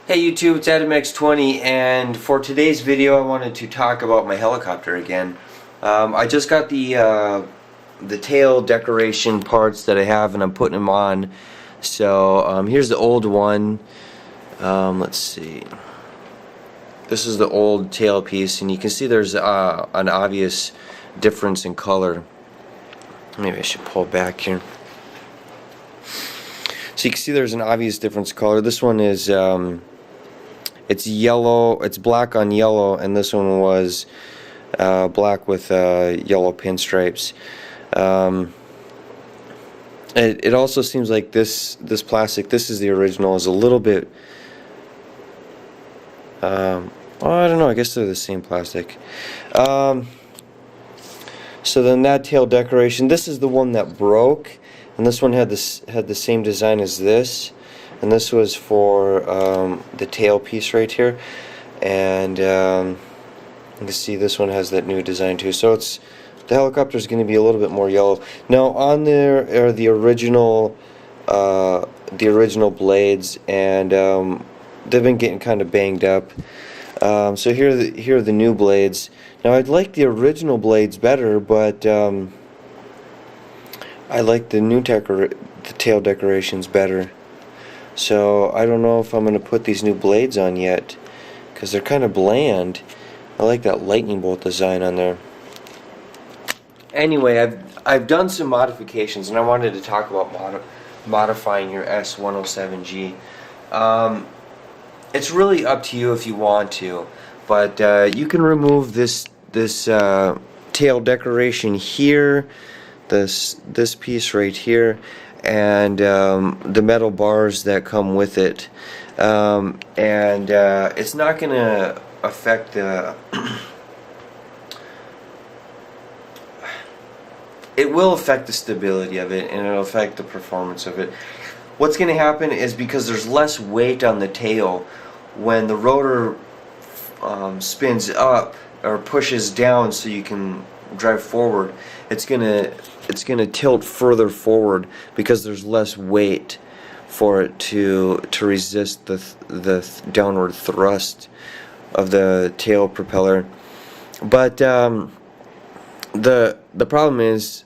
Hey YouTube, it's AdamX20, and for today's video I wanted to talk about my helicopter again. I just got the tail decoration parts that I have and I'm putting them on. So here's the old one. Let's see. This is the old tail piece, and you can see there's an obvious difference in color. Maybe I should pull back here. So you can see there's an obvious difference in color. This one is it's yellow, it's black on yellow, and this one was black with yellow pinstripes. It also seems like this plastic, this is the original, is a little bit well, I don't know, I guess they're the same plastic. So then that tail decoration, this is the one that broke, and this one had the same design as this, and this was for the tail piece right here, and you can see this one has that new design too. So it's the helicopter is going to be a little bit more yellow. Now on there are the original blades, and they've been getting kind of banged up. So here are the new blades. Now I'd like the original blades better, but I like the tail decorations better. So I don't know if I'm going to put these new blades on yet, because they're kind of bland. I like that lightning bolt design on there. Anyway, I've done some modifications, and I wanted to talk about modifying your S107G. It's really up to you if you want to, but you can remove this tail decoration here, this piece right here, and the metal bars that come with it, and it's not going to affect the it will affect the stability of it, and it'll affect the performance of it. What's going to happen is, because there's less weight on the tail, when the rotor spins up or pushes down so you can drive forward, it's gonna tilt further forward because there's less weight for it to resist the downward thrust of the tail propeller. But the problem is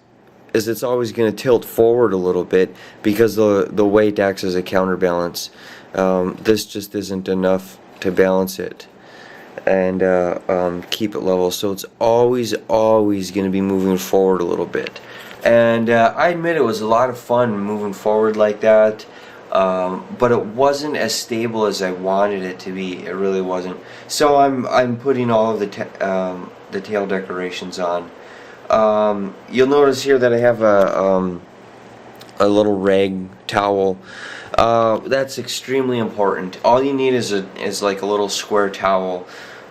it's always going to tilt forward a little bit because the weight acts as a counterbalance. This just isn't enough to balance it and keep it level, so it's always going to be moving forward a little bit. And I admit it was a lot of fun moving forward like that, but it wasn't as stable as I wanted it to be. It really wasn't. So I'm putting all of the tail decorations on. You'll notice here that I have a little rag towel. That's extremely important. All you need is like a little square towel.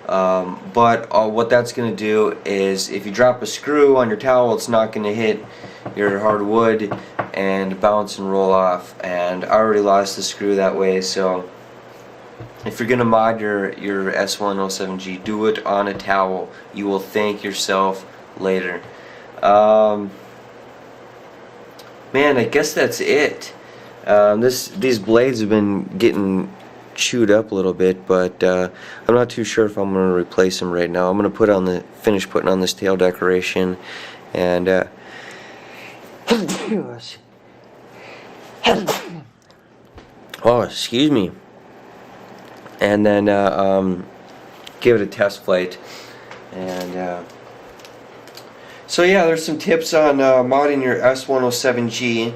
But what that's going to do is, if you drop a screw on your towel, it's not going to hit your hard wood and bounce and roll off. And I already lost the screw that way, so if you're going to mod your S107G, do it on a towel. You will thank yourself later. Man, I guess that's it. These blades have been getting chewed up a little bit, but I'm not too sure if I'm going to replace them right now. I'm going to finish putting on this tail decoration, and oh, excuse me, and then give it a test flight. And so yeah, there's some tips on modding your S107G.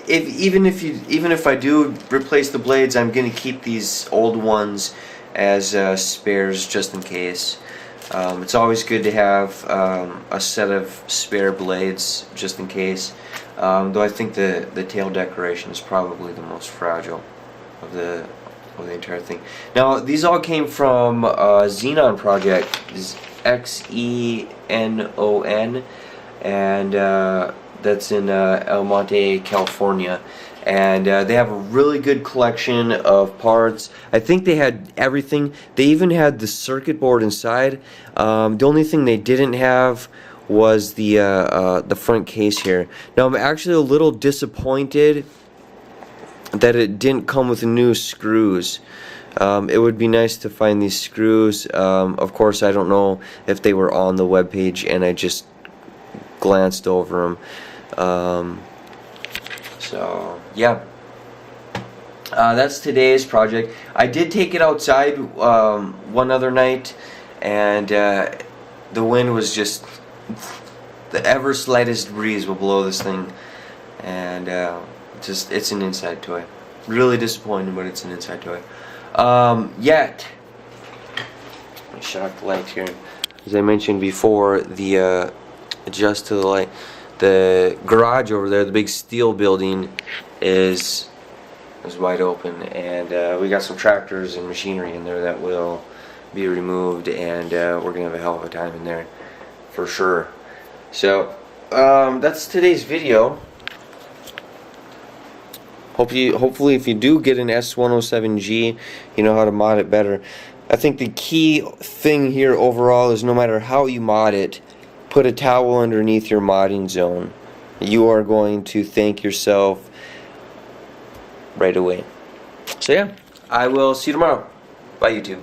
Even if I do replace the blades, I'm going to keep these old ones as spares just in case. It's always good to have a set of spare blades just in case. Though I think the tail decoration is probably the most fragile of the entire thing. Now these all came from Xenon Project, Xenon, and that's in El Monte, California, and they have a really good collection of parts. I think they had everything. They even had the circuit board inside. The only thing they didn't have was the front case here. Now I'm actually a little disappointed that it didn't come with new screws. It would be nice to find these screws. Of course, I don't know if they were on the webpage and I just glanced over them. So yeah, that's today's project. I did take it outside one other night, and the wind was just, the ever slightest breeze will blow this thing, and it's an inside toy. Really disappointing, but it's an inside toy. Yet, let me shut off the lights here. As I mentioned before, the adjust to the light. The garage over there, the big steel building, is wide open, and we got some tractors and machinery in there that will be removed, and we're gonna have a hell of a time in there for sure. So that's today's video. Hopefully if you do get an S107G, you know how to mod it better. I think the key thing here overall is no matter how you mod it, put a towel underneath your modding zone. You are going to thank yourself right away. So yeah, I will see you tomorrow. Bye, YouTube.